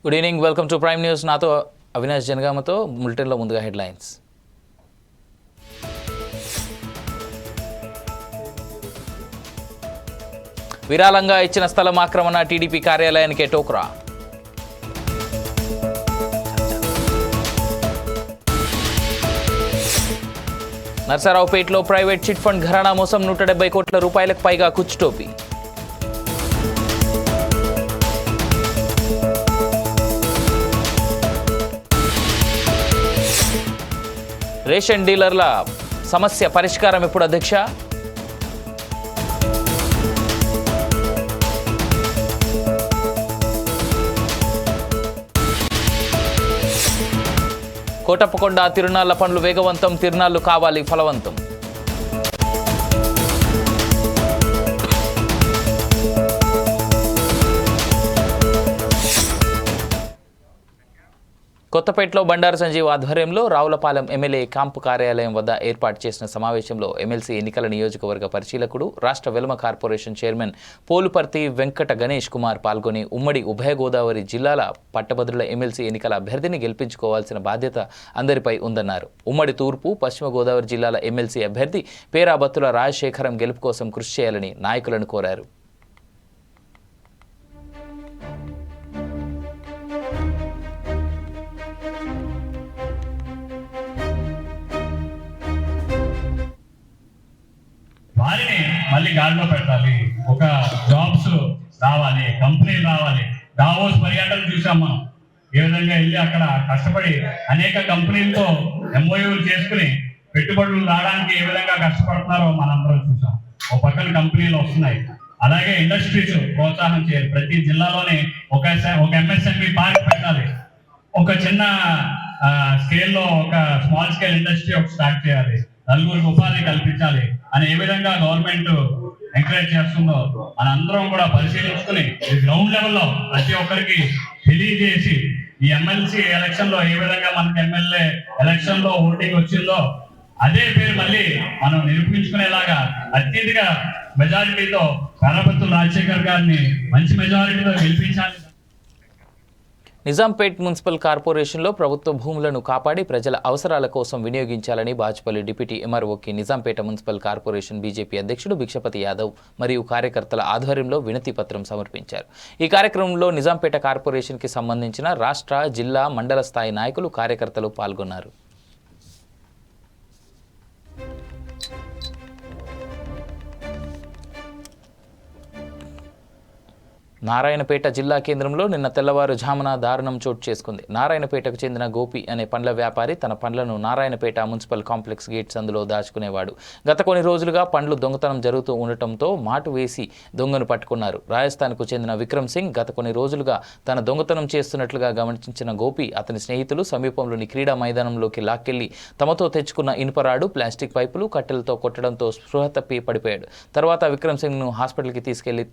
Good evening, welcome to prime news. నాతో అవినాష్ జనగామతో బులెటిన్లో ముందుగా హెడ్లైన్స్. విరాళంగా ఇచ్చిన స్థలం ఆక్రమణ, టీడీపీ కార్యాలయానికే టోక్రా. నర్సరావుపేటలో ప్రైవేట్ చిట్ ఫండ్ ఘరానా మోసం, 170 కోట్ల రూపాయలకు పైగా కుచ్చుటోపీ. రేషన్ డీలర్ల సమస్య పరిష్కారం ఎప్పుడు అధ్యక్ష? కోటప్పకొండ తిరునాళ్ల పనులు వేగవంతం, తిరునాళ్లు కావాలి ఫలవంతం. కొత్తపేటలో బండారు సంజీవ్ ఆధ్వర్యంలో రావులపాలెం ఎమ్మెల్యే క్యాంపు కార్యాలయం వద్ద ఏర్పాటు చేసిన సమావేశంలో ఎమ్మెల్సీ ఎన్నికల నియోజకవర్గ పరిశీలకుడు, రాష్ట్ర వెలమ కార్పొరేషన్ చైర్మన్ పోలుపర్తి వెంకట గణేష్ కుమార్ పాల్గొని ఉమ్మడి ఉభయ గోదావరి జిల్లాల పట్టభద్రుల ఎమ్మెల్సీ ఎన్నికల అభ్యర్థిని గెలిపించుకోవాల్సిన బాధ్యత అందరిపై ఉందన్నారు. ఉమ్మడి తూర్పు, పశ్చిమ గోదావరి జిల్లాల ఎమ్మెల్సీ అభ్యర్థి పేరాబత్తుల రాజశేఖరం గెలుపు కోసం కృషి చేయాలని నాయకులను కోరారు. వారిని మళ్ళీ గాడిలో పెట్టాలి, ఒక జాబ్స్ రావాలి, కంపెనీలు రావాలి. దావోస్ పర్యటన చూసాం మనం, ఏ విధంగా వెళ్ళి అక్కడ కష్టపడి అనేక కంపెనీలతో ఎంఓయూలు చేసుకుని పెట్టుబడులు రావడానికి ఏ విధంగా కష్టపడుతున్నారో మనందరం చూసాం. ఒక పక్కన కంపెనీలు వస్తున్నాయి, అలాగే ఇండస్ట్రీస్ ప్రోత్సాహం చేయాలి. ప్రతి జిల్లాలోనే ఒక ఎంఎస్ఎంఈ పార్క్ పెట్టాలి, ఒక చిన్న స్కేల్లో ఒక స్మాల్ స్కేల్ ఇండస్ట్రీ ఒక స్టార్ట్ చేయాలి, నలుగురికి ఉపాధి కల్పించాలి అని ఏ విధంగా గవర్నమెంట్ ఎంకరేజ్ చేస్తుందో మనందరం కూడా పరిశీలించుకుని గ్రౌండ్ లెవెల్లో ప్రతి ఒక్కరికి తెలియజేసి ఈ ఎమ్మెల్సీ ఎలక్షన్ లో ఏ విధంగా మనకి ఎమ్మెల్యే ఎలక్షన్ లో ఓటింగ్ వచ్చిందో అదే పేరు మళ్ళీ మనం నిరూపించుకునేలాగా అత్యధిక మెజారిటీతో పేరాబత్తుల రాజశేఖర్ గారిని మంచి మెజారిటీతో గెలిపించాలి. నిజాంపేట్ మున్సిపల్ కార్పొరేషన్లో ప్రభుత్వ భూములను కాపాడి ప్రజల అవసరాల కోసం వినియోగించాలని బాచుపల్లి డిప్యూటీ ఎంఆర్ఓకి నిజాంపేట మున్సిపల్ కార్పొరేషన్ బీజేపీ అధ్యక్షుడు భిక్షపతి యాదవ్ మరియు కార్యకర్తల ఆధ్వర్యంలో వినతి పత్రం సమర్పించారు. ఈ కార్యక్రమంలో నిజాంపేట కార్పొరేషన్కి సంబంధించిన రాష్ట్ర, జిల్లా, మండల స్థాయి నాయకులు, కార్యకర్తలు పాల్గొన్నారు. నారాయణపేట జిల్లా కేంద్రంలో నిన్న తెల్లవారుజామున దారుణం చోటు చేసుకుంది. నారాయణపేటకు చెందిన గోపి అనే పండ్ల వ్యాపారి తన పండ్లను నారాయణపేట మున్సిపల్ కాంప్లెక్స్ గేట్స్ అందులో దాచుకునేవాడు. గత కొన్ని రోజులుగా పండ్లు దొంగతనం జరుగుతూ ఉండటంతో మాటు వేసి దొంగను పట్టుకున్నారు. రాజస్థాన్కు చెందిన విక్రమ్ సింగ్ గత కొన్ని రోజులుగా తన దొంగతనం చేస్తున్నట్లుగా గమనించిన గోపి, అతని స్నేహితులు సమీపంలోని క్రీడా మైదానంలోకి లాక్కెళ్లి తమతో తెచ్చుకున్న ఇనుపరాడు, ప్లాస్టిక్ పైపులు, కట్టెలతో కొట్టడంతో స్పృహ తప్పి పడిపోయాడు. తర్వాత విక్రమ్ సింగ్ను హాస్పిటల్కి తీసుకెళ్లి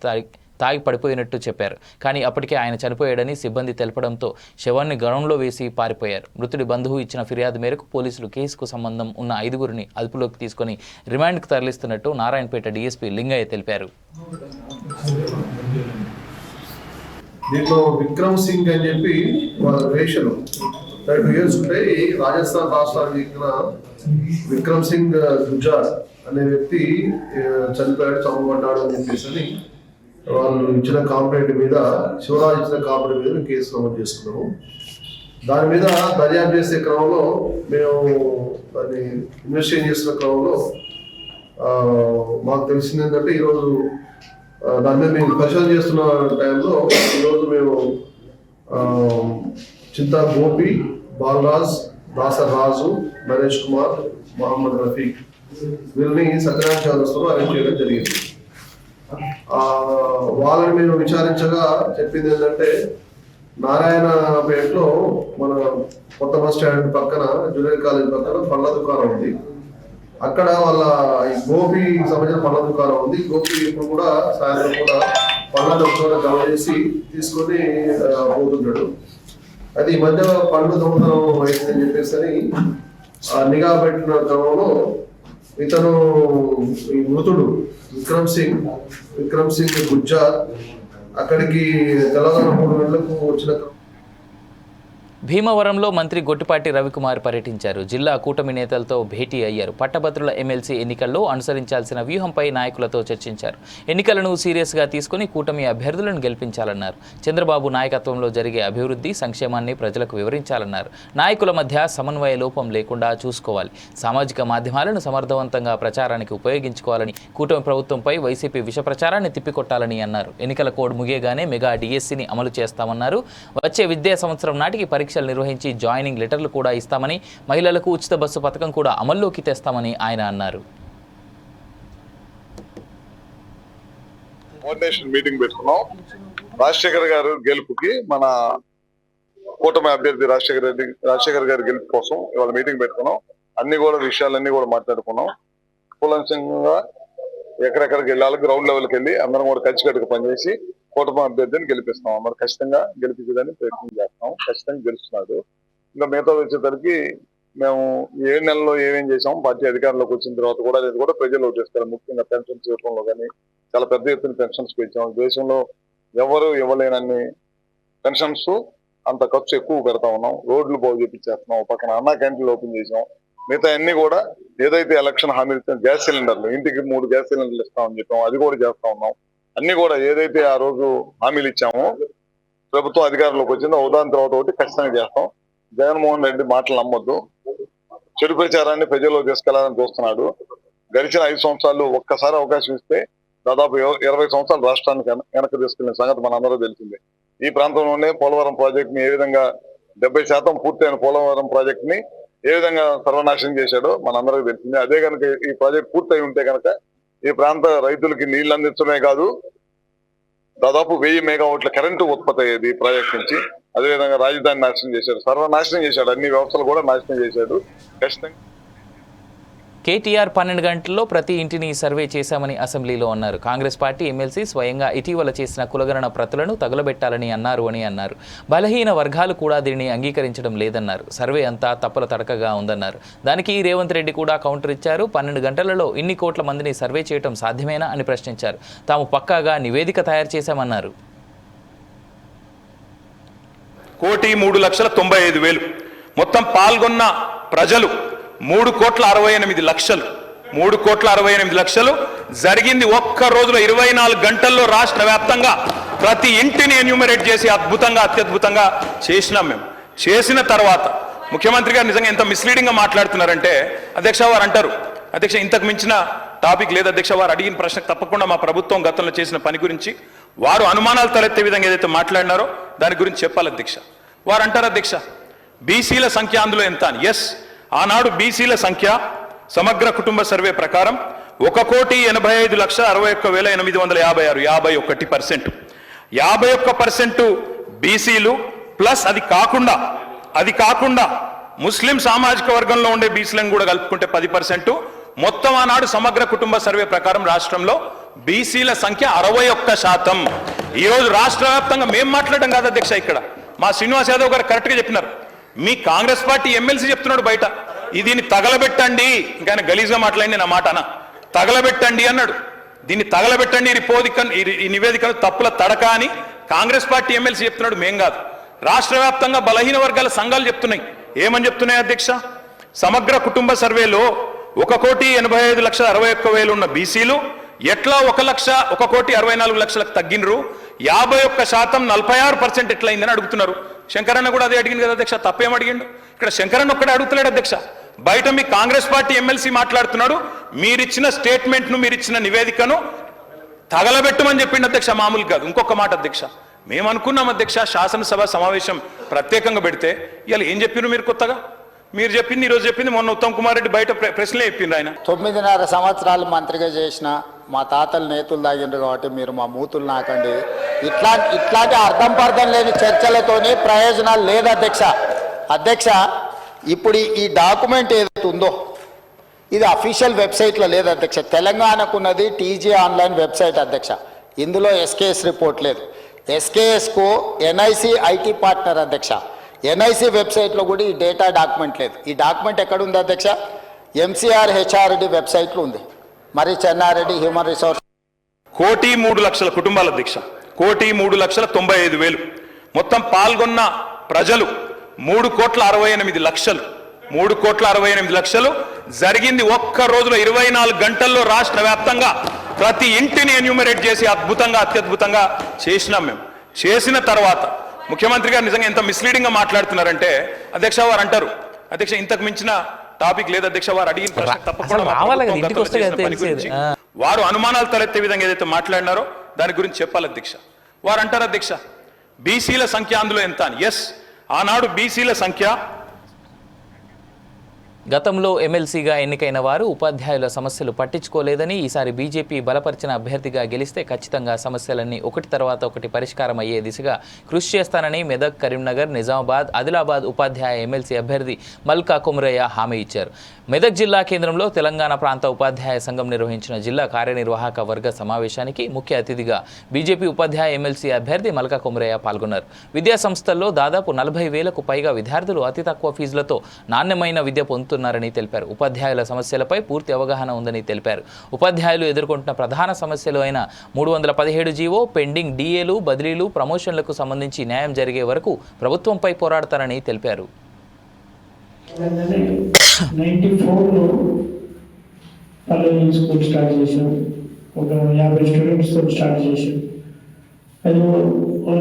తాగి పడిపోయినట్టు చెప్పారు. కానీ అప్పటికే ఆయన చనిపోయాడని సిబ్బంది తెలపడంతో శవాన్ని గ్రౌండ్లో వేసి పారిపోయారు. మృతుడి బంధువు ఇచ్చిన ఫిర్యాదు మేరకు పోలీసులు కేసుకు సంబంధం ఉన్న 5గురిని అదుపులోకి తీసుకుని రిమాండ్కు తరలిస్తున్నట్టు నారాయణపేట డీఎస్పీ లింగయ్య తెలిపారు. దీంట్లో విక్రమ్ సింగ్ అని చెప్పి వాళ్ళ రేషన్ 2 years ఉంటాయి. రాజస్థాన్ రాష్ట్రానికి చెందిన విక్రమ్ సింగ్ గుజార్ అనే వ్యక్తి చనిపోయాడు, చంపబడ్డాడు అని చెప్పేసి వాళ్ళు ఇచ్చిన కాంప్లైంట్ మీద, శివరాజ్ ఇచ్చిన కాంప్లైంట్ మీద కేసు నమోదు చేసుకున్నాము. దాని మీద దర్యాప్తు చేసే క్రమంలో మేము దాన్ని ఇన్వెస్టిగేట్ చేసిన క్రమంలో మాకు తెలిసింది ఏంటంటే, ఈరోజు దాని మీద మేము పరిశోధన చేస్తున్న టైంలో ఈరోజు మేము చింతా గోపి, బాలరాజ్, దాసర్ రాజు, నరేష్ కుమార్, మహమ్మద్ రఫీక్ వీళ్ళని సత్యనారాయణ చౌరస్తాలో అరెస్ట్ చేయడం జరిగింది. వాళ్ళని మేము విచారించగా చెప్పింది ఏంటంటే, నారాయణపేటలో మన కొత్త బస్ స్టాండ్ పక్కన, జూనియర్ కాలేజ్ పక్కన పళ్ళ దుకాణం ఉంది. అక్కడ వాళ్ళ ఈ గోపి సంబంధించిన పళ్ళ దుకాణం ఉంది. గోపి ఇప్పుడు కూడా సాయంత్రం కూడా పళ్ళ దుకాణం జమ చేసి తీసుకొని పోతుంటాడు. అది ఈ మధ్య పండ్లు దొంగతనం అయిందని చెప్పేసి నిఘా పెట్టిన క్రమంలో ఇతను ఈ మృతుడు విక్రమ్ సింగ్ గుజ్జార్ అక్కడికి తెలంగాణ 3 గంటలకు వచ్చిన భీమవరంలో మంత్రి గొట్టిపాటి రవికుమార్ పర్యటించారు. జిల్లా కూటమి నేతలతో భేటీ అయ్యారు. పట్టభద్రుల ఎమ్మెల్సీ ఎన్నికల్లో అనుసరించాల్సిన వ్యూహంపై నాయకులతో చర్చించారు. ఎన్నికలను సీరియస్గా తీసుకుని కూటమి అభ్యర్థులను గెలిపించాలన్నారు. చంద్రబాబు నాయకత్వంలో జరిగే అభివృద్ధి సంక్షేమాన్ని ప్రజలకు వివరించాలన్నారు. నాయకుల మధ్య సమన్వయ లోపం లేకుండా చూసుకోవాలి. సామాజిక మాధ్యమాలను సమర్థవంతంగా ప్రచారానికి ఉపయోగించుకోవాలని, కూటమి ప్రభుత్వంపై వైసీపీ విష ప్రచారాన్ని తిప్పికొట్టాలని అన్నారు. ఎన్నికల కోడ్ ముగియగానే మెగా డిఎస్సిని అమలు చేస్తామన్నారు. వచ్చే విద్యా సంవత్సరం నాటికి పరీక్షలు నిర్వహించి జాయినింగ్ లెటర్లు కూడా ఇస్తామని, మహిళలకు ఉచిత బస్సు పథకం కూడా అమల్లోకి తెస్తామని ఆయన అన్నారు. కోఆర్డినేషన్ మీటింగ్ పెట్టుకున్నాం. రాజశేఖర్ గారు గెలుపుకి మన కూటమి అభ్యర్థి రాజశేఖర్ గారి గెలుపు కోసం ఇవాళ మీటింగ్ పెట్టుకున్నాం. అన్ని కూడా విషయాలన్నీ కూడా మాట్లాడుకున్నాం. కూలంకషంగా ఎక్కడెక్కడికి వెళ్ళాలి, గ్రౌండ్ లెవెల్కి వెళ్ళి అందరం కూడా కలిసికట్టుగా పనిచేసి కూటమి అభ్యర్థిని గెలిపిస్తాం. మరి ఖచ్చితంగా గెలిపించడానికి ప్రయత్నం చేస్తాం. ఖచ్చితంగా గెలుస్తున్నాడు. ఇంకా మిగతా వచ్చేసరికి మేము 7 నెలల్లో ఏమేం చేసాం, పార్టీ అధికారంలోకి వచ్చిన తర్వాత కూడా అది కూడా ప్రజలు ఓటేస్తారు. ముఖ్యంగా పెన్షన్స్ ఇవ్వడంలో కానీ చాలా పెద్ద ఎత్తున పెన్షన్స్ పెంచాం. దేశంలో ఎవరు ఇవ్వలేనన్ని పెన్షన్స్, అంత ఖర్చు ఎక్కువ పెడతా ఉన్నాం. రోడ్లు బాగు చేపించేస్తున్నాం. పక్కన అన్నా క్యాంటీన్లు ఓపెన్ చేసాం. మిగతా అన్ని కూడా ఏదైతే ఎలక్షన్ హామీలు ఇచ్చిన గ్యాస్ సిలిండర్లు, ఇంటికి 3 గ్యాస్ సిలిండర్లు ఇస్తామని చెప్పాం, అది కూడా చేస్తా ఉన్నాం. అన్ని కూడా ఏదైతే ఆ రోజు హామీలు ఇచ్చామో ప్రభుత్వం అధికారంలోకి వచ్చిందో ఉదాహరణ తర్వాత ఒకటి ఖచ్చితంగా చేస్తాం. జగన్మోహన్ రెడ్డి మాటలు నమ్మొద్దు. చెడు ప్రచారాన్ని ప్రజల్లో తీసుకెళ్లాలని చూస్తున్నాడు. గడిచిన 5 సంవత్సరాలు ఒక్కసారి అవకాశం ఇస్తే దాదాపు 20 సంవత్సరాలు రాష్ట్రానికి వెనక్కి తీసుకెళ్లిన సంగతి మనందరూ తెలిసిందే. ఈ ప్రాంతంలోనే పోలవరం ప్రాజెక్ట్ ని ఏ విధంగా 70% పూర్తయిన పోలవరం ప్రాజెక్ట్ ని ఏ విధంగా సర్వనాశనం చేశాడో మనందరికీ తెలిసిందే. అదే కనుక ఈ ప్రాజెక్ట్ పూర్తయి ఉంటే కనుక ఈ ప్రాంత రైతులకి నీళ్లు అందించడమే కాదు, దాదాపు 1000 మెగావాట్ల కరెంటు ఉత్పత్తి అయ్యేది ఈ ప్రాజెక్ట్ నుంచి. అదేవిధంగా రాజధాని నాశనం చేశాడు, సర్వనాశనం చేశాడు, అన్ని వ్యవస్థలు కూడా నాశనం చేశాడు. ఖచ్చితంగా కేటీఆర్ 12 గంటల్లో ప్రతి ఇంటిని సర్వే చేశామని అసెంబ్లీలో అన్నారు. కాంగ్రెస్ పార్టీ ఎమ్మెల్సీ స్వయంగా ఇటీవల చేసిన కులగణన ప్రతులను తగులబెట్టాలని అన్నారు. బలహీన వర్గాలు కూడా దీనిని అంగీకరించడం లేదన్నారు. సర్వే అంతా తప్పుల తడకగా ఉందన్నారు. దానికి రేవంత్ రెడ్డి కూడా కౌంటర్ ఇచ్చారు. 12 గంటలలో ఇన్ని కోట్ల మందిని సర్వే చేయడం సాధ్యమేనా అని ప్రశ్నించారు. తాము పక్కాగా నివేదిక తయారు చేశామన్నారు. 1,03,95,000 మొత్తం పాల్గొన్న ప్రజలు 3,68,00,000. 3,68,00,000 జరిగింది ఒక్క రోజులో 24 గంటల్లో రాష్ట్ర వ్యాప్తంగా ప్రతి ఇంటిని ఎన్యూమరేట్ చేసి అత్యద్భుతంగా చేసినాం. మేము చేసిన తర్వాత ముఖ్యమంత్రి గారు నిజంగా ఎంత మిస్లీడింగ్ గా మాట్లాడుతున్నారంటే, అధ్యక్ష వారు అంటారు, అధ్యక్ష ఇంతకు మించిన టాపిక్ లేదు అధ్యక్ష, వారు అడిగిన ప్రశ్నకు తప్పకుండా మా ప్రభుత్వం గతంలో చేసిన పని గురించి వారు అనుమానాలు తలెత్తే విధంగా ఏదైతే మాట్లాడినారో దాని గురించి చెప్పాలి అధ్యక్ష. వారు అంటారు అధ్యక్ష బీసీల సంఖ్య అందులో ఎంత అని. ఎస్, ఆనాడు బీసీల సంఖ్య సమగ్ర కుటుంబ సర్వే ప్రకారం 1,85,61,856, 51%. 51% బీసీలు ప్లస్ అది కాకుండా ముస్లిం సామాజిక వర్గంలో ఉండే బీసీలను కూడా కలుపుకుంటే 10%. మొత్తం ఆనాడు సమగ్ర కుటుంబ సర్వే ప్రకారం రాష్ట్రంలో బీసీల సంఖ్య 61%. ఈరోజు రాష్ట్ర వ్యాప్తంగా మేము మాట్లాడడం కాదు అధ్యక్ష, ఇక్కడ మా శ్రీనివాస్ యాదవ్ గారు కరెక్ట్ గా చెప్పినారు. మీ కాంగ్రెస్ పార్టీ ఎమ్మెల్సీ చెప్తున్నాడు బయట, దీన్ని తగలబెట్టండి, ఇంకా గలీజ్గా మాట్లాడి నా మాట తగలబెట్టండి అన్నాడు. దీన్ని తగలబెట్టండి ఈ నివేదికను తప్పుల తడక అని కాంగ్రెస్ పార్టీ ఎమ్మెల్సీ చెప్తున్నాడు, మేం కాదు. రాష్ట్ర వ్యాప్తంగా బలహీన వర్గాల సంఘాలు చెప్తున్నాయి. ఏమని చెప్తున్నాయి అధ్యక్ష? సమగ్ర కుటుంబ సర్వేలో 1,85,61,000 ఉన్న బీసీలు ఎట్లా 1,64,00,000 తగ్గినరు, 51% 46% ఎట్లయిందని అడుగుతున్నారు. శంకరన్న కూడా అదే అడిగింది కదా అధ్యక్ష, తప్పేం అడిగిండు? ఇక్కడ శంకరన్న ఒక్కడే అడుగుతలేడు అధ్యక్ష, బయట మీ కాంగ్రెస్ పార్టీ ఎమ్మెల్సీ మాట్లాడుతున్నాడు. మీరిచ్చిన స్టేట్మెంట్ను, మీరిచ్చిన నివేదికను తగలబెట్టమని చెప్పిండు అధ్యక్ష, మామూలు కాదు. ఇంకొక మాట అధ్యక్ష, మేము అనుకున్నాం అధ్యక్ష శాసనసభ సమావేశం ప్రత్యేకంగా పెడితే, ఇవాళ ఏం చెప్పినారు మీరు కొత్తగా? మీరు చెప్పింది ఈరోజు చెప్పింది మొన్న ఉత్తమ్ కుమార్ రెడ్డి బయట ప్రశ్నలే చెప్పిండ్రు. ఆయన 9.5 సంవత్సరాలు మంత్రిగా చేసిన మా తాతలు నేతులు తాగిండ్రు కాబట్టి మీరు మా మూతులు నాకండి. ఇట్లాంటి అర్థం పర్థం లేని చర్చలతోని ప్రయోజనాలు లేదు అధ్యక్ష. ఇప్పుడు ఈ డాక్యుమెంట్ ఏదైతే ఉందో ఇది అఫీషియల్ వెబ్సైట్లో లేదు అధ్యక్ష. తెలంగాణకున్నది టీజీ ఆన్లైన్ వెబ్సైట్ అధ్యక్ష. ఇందులో ఎస్కేఎస్ రిపోర్ట్ లేదు. ఎస్కేఎస్కు ఎన్ఐసి ఐటీ పార్ట్నర్ అధ్యక్ష. ఎన్ఐసి వెబ్సైట్లో కూడా ఈ డేటా డాక్యుమెంట్ లేదు. ఈ డాక్యుమెంట్ ఎక్కడ ఉంది అధ్యక్ష? ఎంసీఆర్ హెచ్ఆర్డి వెబ్సైట్లో ఉంది. మరి చెన్నారెడ్డి హ్యూమన్ రిసోర్స్ 1,03,00,000 కుటుంబాల అధ్యక్ష, 1,03,95,000 మొత్తం పాల్గొన్న ప్రజలు 3,68,00,000 జరిగింది. ఒక్క రోజులో 24 గంటల్లో రాష్ట్ర వ్యాప్తంగా ప్రతి ఇంటిని ఎన్యూమరేట్ చేసి అత్యద్భుతంగా చేసినాం. మేము చేసిన తర్వాత ముఖ్యమంత్రి గారు నిజంగా ఎంత మిస్లీడింగ్ గా మాట్లాడుతున్నారంటే, అధ్యక్ష వారు అంటారు, అధ్యక్ష ఇంతకు మించిన టాపిక్ లేదు అధ్యక్ష, వారు అడిగిన ప్రశ్న తప్పకుండా వారు అనుమానాలు తలెత్తే విధంగా ఏదైతే మాట్లాడినారో దాని గురించి చెప్పాలి అధ్యక్ష. వారు అంటారు అధ్యక్ష బీసీల సంఖ్య అందులో ఎంత అని. ఎస్, ఆనాడు బీసీల సంఖ్య గతంలో ఎమ్మెల్సీగా ఎన్నికైన వారు ఉపాధ్యాయుల సమస్యలు పట్టించుకోలేదని, ఈసారి బీజేపీ బలపరిచిన అభ్యర్థిగా గెలిస్తే ఖచ్చితంగా సమస్యలన్నీ ఒకటి తర్వాత ఒకటి పరిష్కారం అయ్యే దిశగా కృషి చేస్తానని మెదక్, కరీంనగర్, నిజామాబాద్, ఆదిలాబాద్ ఉపాధ్యాయ ఎమ్మెల్సీ అభ్యర్థి మల్కా కొమరయ్య హామీ ఇచ్చారు. మెదక్ జిల్లా కేంద్రంలో తెలంగాణ ప్రాంత ఉపాధ్యాయ సంఘం నిర్వహించిన జిల్లా కార్యనిర్వాహక వర్గ సమావేశానికి ముఖ్య అతిథిగా బీజేపీ ఉపాధ్యాయ ఎమ్మెల్సీ అభ్యర్థి మల్కా కొమరయ్య పాల్గొన్నారు. విద్యా సంస్థల్లో దాదాపు 40,000కు పైగా విద్యార్థులు అతి తక్కువ ఫీజులతో నాణ్యమైన విద్య పొందుతున్నారని తెలిపారు. ఉపాధ్యాయుల సమస్యలపై పూర్తి అవగాహన ఉందని తెలిపారు. ఉపాధ్యాయులు ఎదుర్కొంటున్న ప్రధాన సమస్యలు అయిన 317 జీవో, పెండింగ్ డిఏలు, బదిలీలు, ప్రమోషన్లకు సంబంధించి న్యాయం జరిగే వరకు ప్రభుత్వంపై పోరాడతారని తెలిపారు. 94లో పల్లె స్కూల్ స్టార్ట్ చేశాం. ఒక 50 స్టూడెంట్స్తో స్టార్ట్ చేశాం. అది ఒక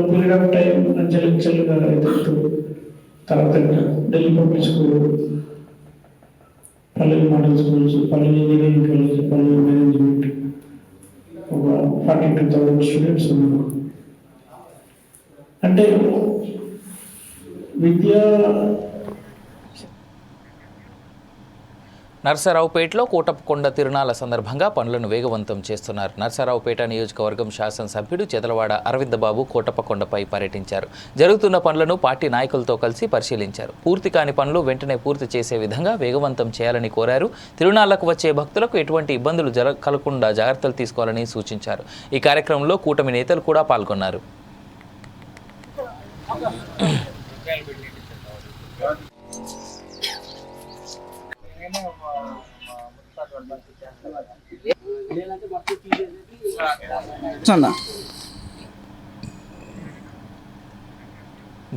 పీరియడ్ ఆఫ్ టైం చెల్లుగా అవుతూ తర్వాత ఢిల్లీ పబ్లిక్ స్కూల్, పల్లె మోడల్ స్కూల్స్, పల్లె ఇంజనీరింగ్ కాలేజ్, పల్లె మేనేజ్మెంట్, ఒక 42,000 స్టూడెంట్స్ ఉన్నారు. అంటే విద్యా నర్సరావుపేటలో కోటప్పకొండ తిరునాళ్ల సందర్భంగా పనులను వేగవంతం చేస్తున్నారు. నర్సరావుపేట నియోజకవర్గం శాసనసభ్యుడు చెదలవాడ అరవింద్ బాబు కోటప్పకొండపై పర్యటించారు. జరుగుతున్న పనులను పార్టీ నాయకులతో కలిసి పరిశీలించారు. పూర్తి కాని పనులు వెంటనే పూర్తి చేసే విధంగా వేగవంతం చేయాలని కోరారు. తిరునాళ్లకు వచ్చే భక్తులకు ఎటువంటి ఇబ్బందులు కలగకుండా జాగ్రత్తలు తీసుకోవాలని సూచించారు. ఈ కార్యక్రమంలో కూటమి నేతలు కూడా పాల్గొన్నారు.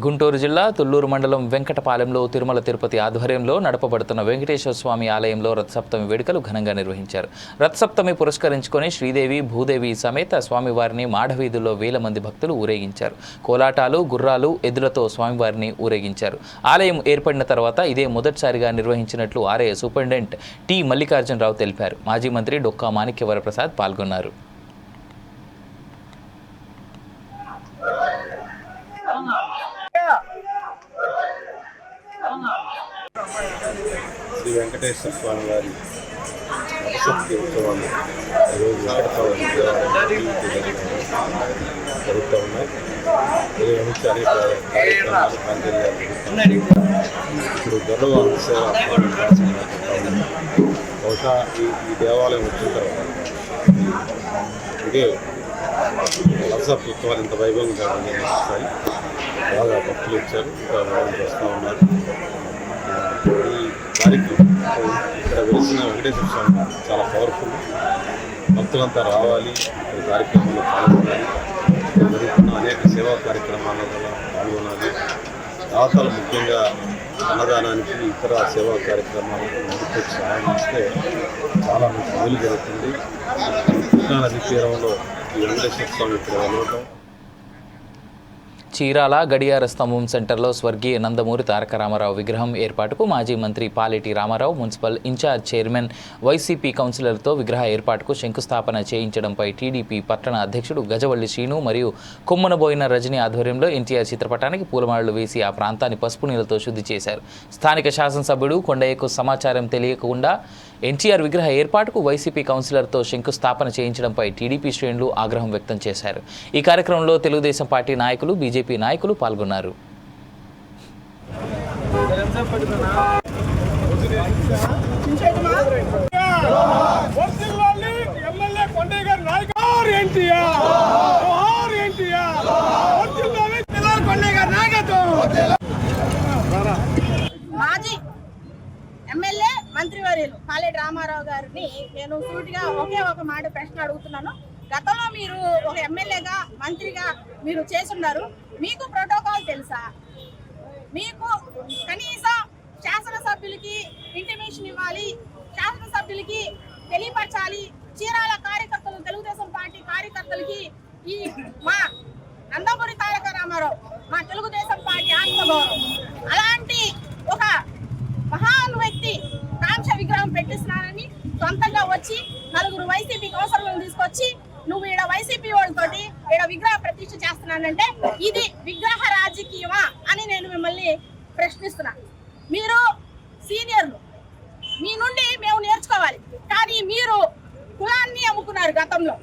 గుంటూరు జిల్లా తుళ్లూరు మండలం వెంకటపాలెంలో తిరుమల తిరుపతి ఆధ్వర్యంలో నడపబడుతున్న వెంకటేశ్వర స్వామి ఆలయంలో రథసప్తమి వేడుకలు ఘనంగా నిర్వహించారు. రథసప్తమి పురస్కరించుకొని శ్రీదేవి, భూదేవి సమేత స్వామివారిని మాఢవీధుల్లో వేల మంది భక్తులు ఊరేగించారు. కోలాటాలు, గుర్రాలు, ఎద్దులతో స్వామివారిని ఊరేగించారు. ఆలయం ఏర్పడిన తర్వాత ఇదే మొదటిసారిగా నిర్వహించినట్లు ఆలయ సూపరింటెండెంట్ టి మల్లికార్జునరావు తెలిపారు. మాజీ మంత్రి డొక్కా మాణిక్యవరప్రసాద్ పాల్గొన్నారు. శ్రీ వెంకటేశ్వర స్వామి వారి రథసప్తమి ఉత్సవాలు ఈరోజు వెంకటపాలెం జరుగుతూ ఉన్నాయి. ఇరవై నుంచి అనేక కార్యక్రమాలు ప్రాంతీయాలు ఇప్పుడు గొర్రెల సేవ బహుశా ఈ దేవాలయం వచ్చిన తర్వాత ఇదే రథసప్తమి ఉత్సవాలు ఇంత వైభవంగా నిర్వహిస్తాయి. బాగా భక్తులు వచ్చారు, ఇంకా బాగా వస్తూ ఉన్నారు. ఈ కార్యక్రమం ఇక్కడ వెలిసిన వెంకటేశ్వర స్వామి చాలా పవర్ఫుల్. భక్తులంతా రావాలి, ఈ కార్యక్రమంలో పాల్గొనాలి. జరుగుతున్న అనేక సేవా కార్యక్రమాల్లో కూడా పాల్గొనాలి. దాతలు ముఖ్యంగా అన్నదానానికి, ఇతర సేవా కార్యక్రమాలకు ముందుకు సహాయం ఇస్తే చాలా మంచి మేలు జరుగుతుంది. కృష్ణానది తీరంలో ఈ వెంకటేశ్వర స్వామి ఇక్కడ వెళ్ళటం. చీరాల గడియార స్తంభం సెంటర్లో స్వర్గీయ నందమూరి తారక రామారావు విగ్రహం ఏర్పాటుకు మాజీ మంత్రి Paleti Ramarao, municipal in-charge chairman, YCP కౌన్సిలర్తో విగ్రహ ఏర్పాటుకు శంకుస్థాపన చేయించడంపై టీడీపీ పట్టణ అధ్యక్షుడు గజవల్లి శ్రీను మరియు కొమ్మనబోయిన రజనీ ఆధ్వర్యంలో ఎన్టీఆర్ చిత్రపటానికి పూలమాలలు వేసి ఆ ప్రాంతాన్ని పసుపు నీళ్లతో శుద్ధి చేశారు. స్థానిక శాసనసభ్యుడు కొండయ్యకు సమాచారం తెలియకుండా ఎన్టీఆర్ విగ్రహ ఏర్పాటుకు వైసీపీ కౌన్సిలర్తో శంకుస్థాపన చేయించడంపై టీడీపీ శ్రేణులు ఆగ్రహం వ్యక్తం చేశారు. ఈ కార్యక్రమంలో తెలుగుదేశం పార్టీ నాయకులు, బీజేపీ నాయకులు పాల్గొన్నారు. మాజీ ఎమ్మెల్యే మంత్రివర్యులు పాలేటి రామారావు గారిని నేను సూటిగా ఒకే ఒక మాట ప్రశ్న అడుగుతున్నాను. గతంలో మీరు ఒక ఎమ్మెల్యేగా, మంత్రిగా మీరు చేసున్నారు. మీకు ప్రోటోకాల్ తెలుసా? మీకు ఇంటిమేషన్ ఇవ్వాలి, శాసనసభ్యులకి తెలియపరచాలి. చీరాల కార్యకర్తలు, తెలుగుదేశం పార్టీ కార్యకర్తలకి ఈ మా నందమూరి తారక రామారావు మా తెలుగుదేశం పార్టీ ఆత్మగౌరవం. అలాంటి ఒక మహాన్ వ్యక్తి కాంక్ష విగ్రహం పెట్టిస్తున్నానని సొంతంగా వచ్చి నలుగురు వైసీపీ కౌన్సిలర్లను తీసుకొచ్చి నువ్వు ఈడ వైసీపీ వాళ్ళతోటి ఈడ విగ్రహ ప్రతిష్ఠ చేస్తున్నానంటే ఇది విగ్రహ రాజకీయమా అని నేను మిమ్మల్ని ప్రశ్నిస్తున్నాను. మీరు సీనియర్లు, మీ నుండి మేము నేర్చుకోవాలి. కానీ మీరు కులాన్ని అమ్ముకున్నారు. గతంలో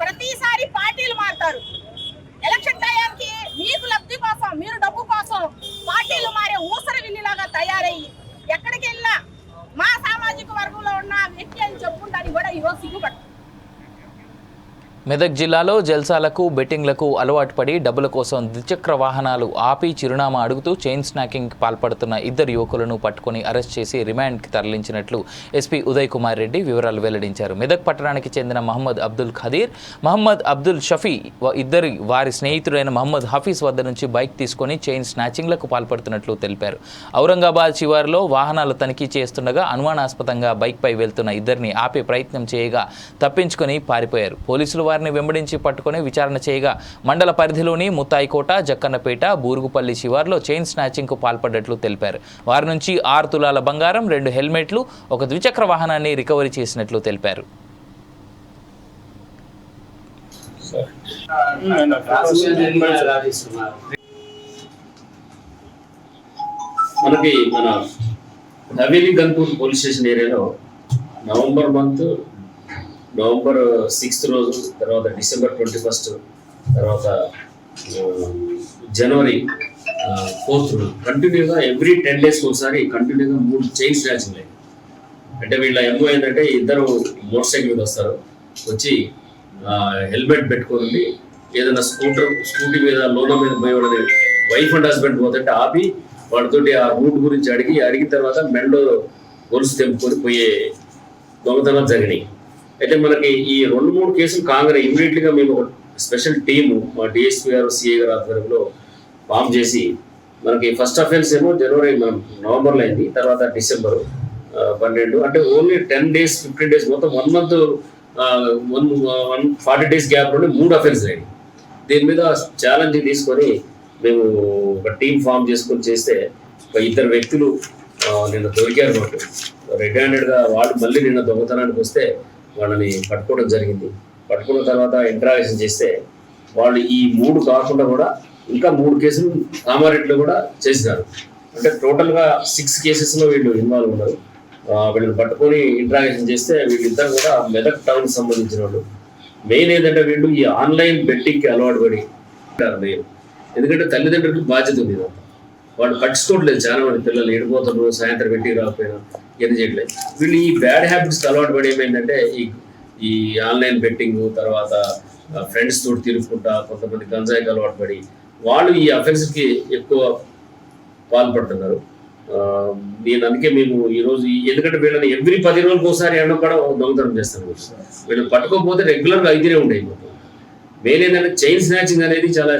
ప్రతిసారి పార్టీలు మారుతారు. ఎలక్షన్ టయానికి మీకు లబ్ధి కోసం, మీరు డబ్బు కోసం పార్టీలు మారే ఊసరి విల్లిలాగా తయారయ్యి ఎక్కడికి వెళ్ళినా మా సామాజిక వర్గంలో ఉన్న వ్యక్తి అని చెప్పుకుంటానికి కూడా ఈరోజు సిగ్గుపడతారు. మెదక్ జిల్లాలో జల్సాలకు బెట్టింగ్లకు అలవాటు పడి డబ్బుల కోసం ద్విచక్ర వాహనాలు ఆపి చిరునామా అడుగుతూ చైన్ స్నాకింగ్కి పాల్పడుతున్న ఇద్దరు యువకులను పట్టుకుని అరెస్ట్ చేసి రిమాండ్కి తరలించినట్లు ఎస్పీ ఉదయ్ కుమార్ రెడ్డి వివరాలు వెల్లడించారు. మెదక్ పట్టణానికి చెందిన మహమ్మద్ అబ్దుల్ ఖదీర్, మహమ్మద్ అబ్దుల్ షఫీ ఇద్దరు వారి స్నేహితుడైన మహమ్మద్ హఫీజ్ వద్ద నుంచి బైక్ తీసుకొని చైన్ స్నాచింగ్లకు పాల్పడుతున్నట్లు తెలిపారు. ఔరంగాబాద్ శివారులో వాహనాలు తనిఖీ చేస్తుండగా అనుమానాస్పదంగా బైక్పై వెళ్తున్న ఇద్దరిని ఆపే ప్రయత్నం చేయగా తప్పించుకొని పారిపోయారు. పోలీసులు వారిని వెంబడించి పట్టుకుని విచారణ చేయగా మండల పరిధిలోని ముత్తాయికోట, జక్కన్నపేట, బూరుగుపల్లి శివార్లో చైన్ స్నాచింగ్కు పాల్పడ్డట్లు తెలిపారు. వారి నుంచి 6 తులాల బంగారం, 2 హెల్మెట్లు, ఒక ద్విచక్ర వాహనాన్ని రికవరీ చేసినట్లు తెలిపారు. మనకి మన హవేలీ గన్పూర్ పోలీస్ స్టేషన్ ఏరియాలో నవంబర్ 6th రోజు, తర్వాత డిసెంబర్ 21st, తర్వాత జనవరి 4th కంటిన్యూగా ఎవ్రీ 10 days ఒకసారి కంటిన్యూగా 3 చైన్ స్నాచింగ్ అయ్యాయి. అంటే వీళ్ళ ఎంఓ ఏంటంటే ఇద్దరు మోటార్ సైకిల్ మీద వస్తారు, వచ్చి హెల్మెట్ పెట్టుకొని ఏదైనా స్కూటీ మీద లోన మీద పోయి వైఫ్ అండ్ హస్బెండ్ పోతుంటే ఆపి వాడితోటి ఆ రూట్ గురించి అడిగిన తర్వాత మెండో గొలుసు తెంపుకొని పోయే దొంగతనాలు జరిగినాయి. అయితే మనకి ఈ 2-3 కేసులు కాగానే ఇమీడియట్లీగా మేము ఒక స్పెషల్ టీము మా డిఎస్పీ గారు, సిఐ గారు ఆధ్వర్యంలో ఫామ్ చేసి మనకి ఫస్ట్ అఫెన్స్ ఏమో నవంబర్లో అయింది, తర్వాత డిసెంబర్ 12, అంటే ఓన్లీ 10 days 15 days మొత్తం 1 month 140 days గ్యాప్లోనే 3 అఫెన్స్ అయ్యాయి. దీని మీద ఛాలెంజ్ తీసుకొని మేము ఒక టీం ఫామ్ చేసుకొని చేస్తే ఒక 2 వ్యక్తులు నిన్న దొరికారు మాకు రెడ్ హ్యాండెడ్గా. వాళ్ళు మళ్ళీ నిన్న దొంగతనానికి వస్తే వాళ్ళని పట్టుకోవడం జరిగింది. పట్టుకున్న తర్వాత ఇంట్రాగేషన్ చేస్తే వాళ్ళు ఈ 3 కాకుండా కూడా ఇంకా 3 కేసులు కామారెడ్డిలో కూడా చేసినారు. అంటే టోటల్గా 6 కేసెస్లో వీళ్ళు ఇన్వాల్వ్ ఉన్నారు. వీళ్ళని పట్టుకొని ఇంట్రాగేషన్ చేస్తే వీళ్ళిద్దరు కూడా మెదక్ టౌన్ సంబంధించిన వాళ్ళు. మెయిన్ ఏంటంటే వీళ్ళు ఈ ఆన్లైన్ బెట్టింగ్కి అలవాటు పడి మెయిన్, ఎందుకంటే తల్లిదండ్రులకు బాధ్యత ఉంది. వాళ్ళు పట్టించుకోవట్లేదు. చాలా మంది పిల్లలు ఎడిపోతారు, సాయంత్రం బెట్టింగ్ రాకపోయినా ఏం చేయట్లేదు. వీళ్ళు ఈ బ్యాడ్ హ్యాబిట్స్కి అలవాటు పడి ఏమైందంటే ఈ ఆన్లైన్ బెట్టింగ్, తర్వాత ఫ్రెండ్స్ తోటి తిరుగుకుంటా, కొంతమంది గంజాయికి అలవాటు పడి వాళ్ళు ఈ అఫెన్స్కి ఎక్కువ పాల్పడుతున్నారు. నేను అందుకే మేము ఈరోజు ఎందుకంటే వీళ్ళని ఎవ్రీ 10 రోజులకు ఒకసారి ఏమన్నా కూడా దొంగతనం చేస్తాను. వీళ్ళని పట్టుకోకపోతే రెగ్యులర్గా అయితేనే ఉండేవి. మెయిన్ ఏంటంటే చైన్ స్నాచింగ్ అనేది చాలా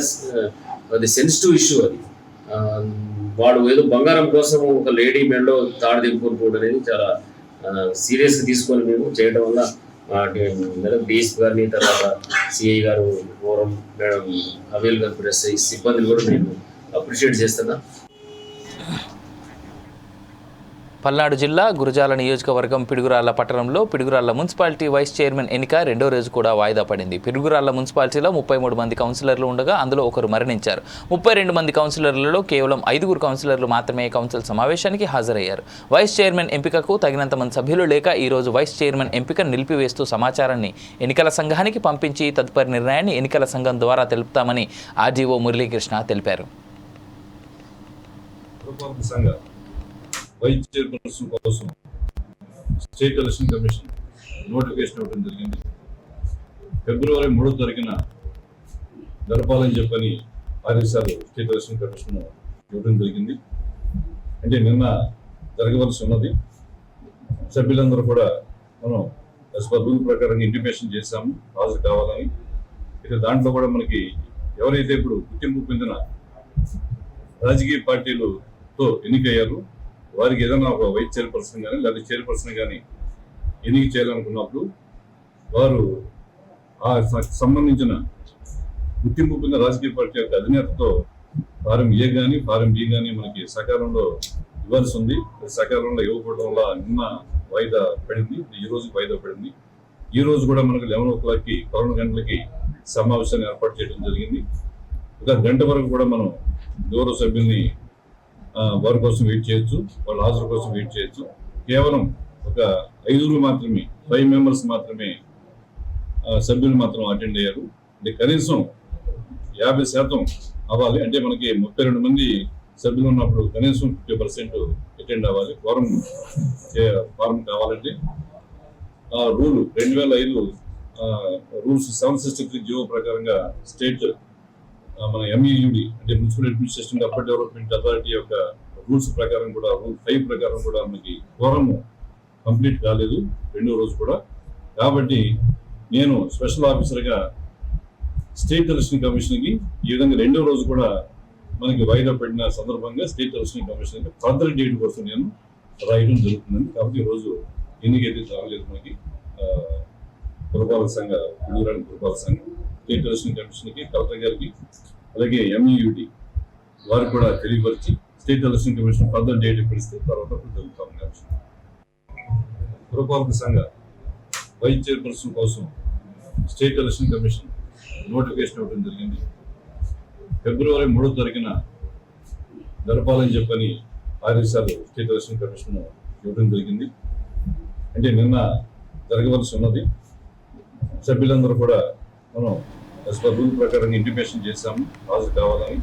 అది సెన్సిటివ్ ఇష్యూ. అది వాడు ఏదో బంగారం కోసం ఒక లేడీ మెడలో తాడు దింపుకోవడం అనేది చాలా సీరియస్గా తీసుకొని మేము చేయడం వల్ల డిఎస్పీ గారిని, తర్వాత సిఐ గారు, ఫోరం మేడం, హవేల్ గారు, ఎస్ఐ సిబ్బందిని కూడా మేము అప్రిషియేట్ చేస్తున్నా. పల్నాడు జిల్లా గురజాల నియోజకవర్గం పిడుగురాళ్ల పట్టణంలో పిడుగురాళ్ల మున్సిపాలిటీ వైస్ చైర్మన్ ఎన్నిక 2వ రోజు కూడా వాయిదా పడింది. పిడుగురాళ్ల మున్సిపాలిటీలో 33 మంది కౌన్సిలర్లు ఉండగా అందులో ఒకరు మరణించారు. 32 మంది కౌన్సిలర్లలో కేవలం 5 కౌన్సిలర్లు మాత్రమే కౌన్సిల్ సమావేశానికి హాజరయ్యారు. వైస్ చైర్మన్ ఎంపికకు తగినంత మంది సభ్యులు లేక ఈ రోజు వైస్ చైర్మన్ ఎంపికను నిలిపివేస్తూ సమాచారాన్ని ఎన్నికల సంఘానికి పంపించి తదుపరి నిర్ణయాన్ని ఎన్నికల సంఘం ద్వారా తెలుపుతామని ఆర్డీఓ మురళీకృష్ణ తెలిపారు. వైస్ చైర్పర్సన్ కోసం స్టేట్ ఎలక్షన్ కమిషన్ నోటిఫికేషన్ ఇవ్వడం జరిగింది. ఫిబ్రవరి 3వ తారీఖున జరపాలని చెప్పని ఆదేశాలు స్టేట్ ఎలక్షన్ కమిషన్ ఇవ్వడం జరిగింది. అంటే నిన్న జరగవలసి ఉన్నది. సభ్యులందరూ కూడా మనం రూల్ ప్రకారంగా ఇంటిమేషన్ చేశాము హాజరు కావాలని. ఇక దాంట్లో కూడా మనకి ఎవరైతే ఇప్పుడు గుర్తింపు పొందిన రాజకీయ పార్టీలతో ఎన్నికయ్యారు వారికి ఏదైనా ఒక వైస్ చైర్పర్సన్ కానీ లేదా చైర్పర్సన్ కానీ ఎన్నిక చేయాలనుకున్నప్పుడు వారు ఆ సంబంధించిన గుర్తింపు పొందిన రాజకీయ పార్టీ యొక్క అధినేతతో ఫారం ఏ కానీ ఫారం బి కానీ మనకి సకాలంలో ఇవ్వాల్సి ఉంది. సకాలంలో ఇవ్వకపోవడం వల్ల నిన్న వాయిదా పడింది, ఈ రోజు వాయిదా పడింది. ఈ రోజు కూడా మనకు 11 o'clockకి 11 గంటలకి సమావేశాన్ని ఏర్పాటు చేయడం జరిగింది. ఒక గంట వరకు కూడా మనం గౌరవ సభ్యుల్ని వారి కోసం వెయిట్ చేయొచ్చు, వాళ్ళ హాజరు కోసం వెయిట్ చేయొచ్చు. కేవలం ఒక 5 మాత్రమే, 5 members మాత్రమే సభ్యులు మాత్రం అటెండ్ అయ్యారు. అంటే కనీసం 50% అవ్వాలి. అంటే మనకి 32 మంది సభ్యులు ఉన్నప్పుడు కనీసం 50% అటెండ్ అవ్వాలి. ఫారం కావాలంటే రూల్ 2005 రూల్స్ 763 జీవో ప్రకారంగా స్టేట్ మన MEUD అంటే municipal administration upper development authority యొక్క రూల్స్ ప్రకారం కూడా రూల్ 5 ప్రకారం కూడా మనకి ఫోరం కంప్లీట్ కాలేదు 2వ రోజు కూడా. కాబట్టి నేను స్పెషల్ ఆఫీసర్గా స్టేట్ ఎలక్షన్ కమిషన్కి ఈ విధంగా 2వ రోజు కూడా మనకి వాయిదా పడిన సందర్భంగా స్టేట్ ఎలక్షన్ కమిషన్కి ఫర్దర్ డేట్ కోసం నేను రాయడం జరుగుతుందండి. కాబట్టి ఈరోజు ఎన్నికైతే జరగలేదు మనకి పురపాలక సంఘ పిడుగురాని పురపాలక సంఘం స్టేట్ ఎలక్షన్ కమిషన్కి కలెక్టర్ గారికి అలాగే MEUD వారికి కూడా తెలియపరిచి state election commission further date పిలిస్తే తర్వాత జరుగుతాం. పురపాలక సంఘ వైస్ చైర్పర్సన్ కోసం స్టేట్ ఎలక్షన్ కమిషన్ నోటిఫికేషన్ ఇవ్వడం జరిగింది. ఫిబ్రవరి 3వ తారీఖున జరపాలని చెప్పని ఆదేశాలు స్టేట్ ఎలక్షన్ కమిషన్ ఇవ్వడం జరిగింది. అంటే నిన్న జరగవలసి ఉన్నది. సభ్యులందరూ కూడా మనం రూల్ ప్రకారం ఇంటిమేషన్ చేశాము హాజరు కావాలని.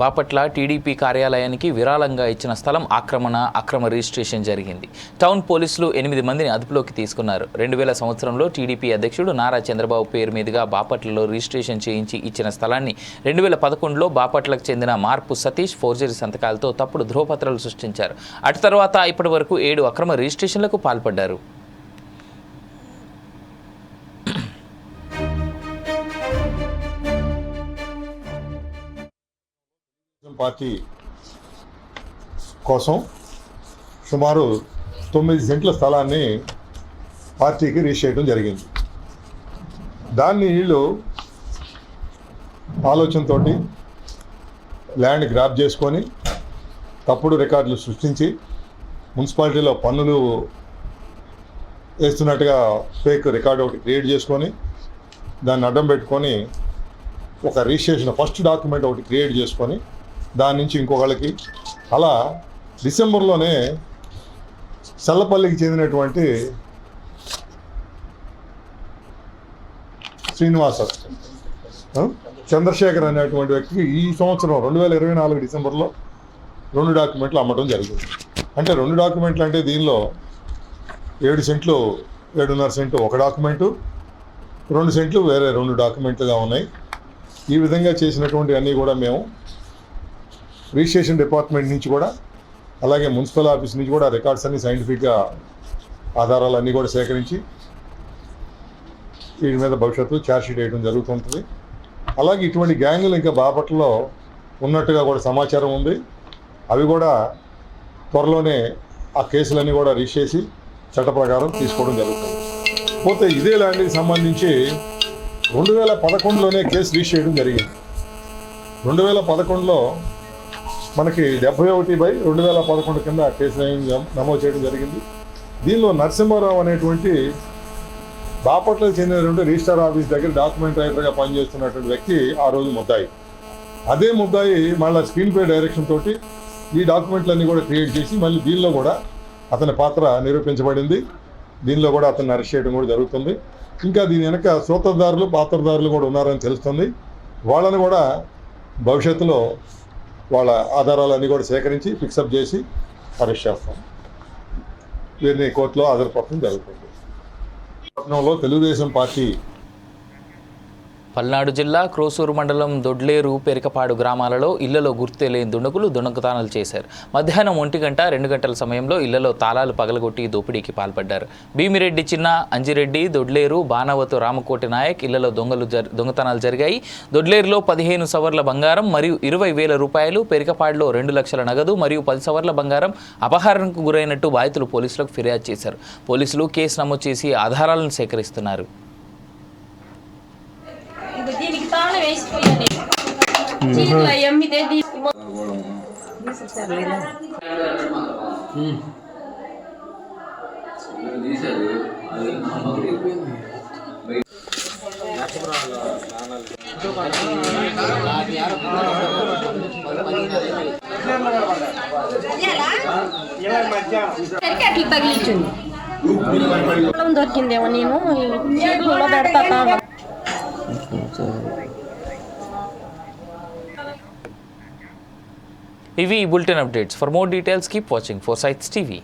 బాపట్ల టీడీపీ కార్యాలయానికి విరాళంగా ఇచ్చిన స్థలం అక్రమ రిజిస్ట్రేషన్ జరిగింది. టౌన్ పోలీసులు 8 మందిని అదుపులోకి తీసుకున్నారు. 2000 సంవత్సరంలో టీడీపీ అధ్యక్షుడు నారా చంద్రబాబు పేరు మీదుగా బాపట్లలో రిజిస్ట్రేషన్ చేయించి ఇచ్చిన స్థలాన్ని 2011లో బాపట్లకు చెందిన మార్పు సతీష్ ఫోర్జరీ సంతకాలతో తప్పుడు ధ్రువపత్రాలు సృష్టించారు. అటు తర్వాత ఇప్పటి వరకు 7 అక్రమ రిజిస్ట్రేషన్లకు పాల్పడ్డారు. పార్టీ కోసం సుమారు 9 సెంట్ల స్థలాన్ని పార్టీకి రిజిస్టర్ చేయడం జరిగింది. దాన్ని వీళ్ళు ఆలోచనతో ల్యాండ్ గ్రాప్ చేసుకొని తప్పుడు రికార్డులు సృష్టించి మున్సిపాలిటీలో పన్నులు వేస్తున్నట్టుగా ఫేక్ రికార్డు ఒకటి క్రియేట్ చేసుకొని దాన్ని అడ్డం పెట్టుకొని ఒక రిజిస్ట్రేషన్ ఫస్ట్ డాక్యుమెంట్ ఒకటి క్రియేట్ చేసుకొని దాని నుంచి ఇంకొకళ్ళకి అలా డిసెంబర్లోనే చల్లపల్లికి చెందినటువంటి శ్రీనివాస చంద్రశేఖర్ అనేటువంటి వ్యక్తికి ఈ సంవత్సరం 2024 డిసెంబర్లో 2 డాక్యుమెంట్లు అమ్మడం జరిగింది. అంటే 2 డాక్యుమెంట్లు అంటే దీనిలో 7 సెంట్లు 7.5 సెంట్లు ఒక డాక్యుమెంటు, 2 సెంట్లు వేరే 2 డాక్యుమెంట్లుగా ఉన్నాయి. ఈ విధంగా చేసినటువంటి అన్నీ కూడా మేము రిజిస్ట్రేషన్ డిపార్ట్మెంట్ నుంచి కూడా అలాగే మున్సిపల్ ఆఫీస్ నుంచి కూడా రికార్డ్స్ అన్ని సైంటిఫిక్గా ఆధారాలన్నీ కూడా సేకరించి వీటి మీద భవిష్యత్తు ఛార్జ్షీట్ వేయడం జరుగుతుంటుంది. అలాగే ఇటువంటి గ్యాంగులు ఇంకా బాపట్లలో ఉన్నట్టుగా కూడా సమాచారం ఉంది. అవి కూడా త్వరలోనే ఆ కేసులన్నీ కూడా రిజిస్టర్ చేసి చట్ట ప్రకారం తీసుకోవడం జరుగుతుంది. పోతే ఇదే ల్యాండ్కి సంబంధించి 2011లోనే కేసు రిజిస్టర్ చేయడం జరిగింది. 2011లో మనకి 71/2011 కింద కేసు నమోదు చేయడం జరిగింది. దీనిలో నరసింహారావు అనేటువంటి బాపట్లకు చెందినటువంటి రిజిస్టర్ ఆఫీస్ దగ్గర డాక్యుమెంట్ రైటర్గా పనిచేస్తున్నటువంటి వ్యక్తి ఆ రోజు ముద్దాయి. అదే ముద్దాయి మళ్ళీ స్క్రీన్ పే డైరెక్షన్ తోటి ఈ డాక్యుమెంట్లన్నీ కూడా క్రియేట్ చేసి మళ్ళీ దీనిలో కూడా అతని పాత్ర నిరూపించబడింది. దీనిలో కూడా అతన్ని అరెస్ట్ చేయడం కూడా జరుగుతుంది. ఇంకా దీని వెనక సూత్రధారులు పాత్రధారులు కూడా ఉన్నారని తెలుస్తుంది. వాళ్ళని కూడా భవిష్యత్తులో వాళ్ళ ఆధారాలన్నీ కూడా సేకరించి ఫిక్సప్ చేసి అరెస్ట్ చేస్తాం. వీరిని కోర్టులో హాజరుపరచడం జరుగుతుంది. పట్టణంలో తెలుగుదేశం పార్టీ పల్నాడు జిల్లా క్రోసూరు మండలం దొడ్లేరు పెరికపాడు గ్రామాలలో ఇళ్లలో గుర్తులేని దుండగులు దొంగతనాలు చేశారు. మధ్యాహ్నం 1 గంట 2 గంటల సమయంలో ఇళ్లలో తాళాలు పగలగొట్టి దోపిడీకి పాల్పడ్డారు. భీమిరెడ్డి చిన్న, అంజిరెడ్డి, దొడ్లేరు, బాణవతు, రామకోటి నాయక్ ఇళ్లలో దొంగతనాలు జరిగాయి. దొడ్లేరులో 15 సవర్ల బంగారం మరియు 20,000 రూపాయలు, పెరికపాడులో 2 లక్షల నగదు మరియు 10 సవర్ల బంగారం అపహరణకు గురైనట్టు బాధితులు పోలీసులకు ఫిర్యాదు చేశారు. పోలీసులు కేసు నమోదు చేసి ఆధారాలను సేకరిస్తున్నారు. దీనికి తాళం వేసిపోయాను చీరలు అమ్మితే అట్లా తగిలించింది. దొరికిందేమో నేను చీరలో పెడతా. ఇవి bulletin updates. For more details keep watching foresights TV.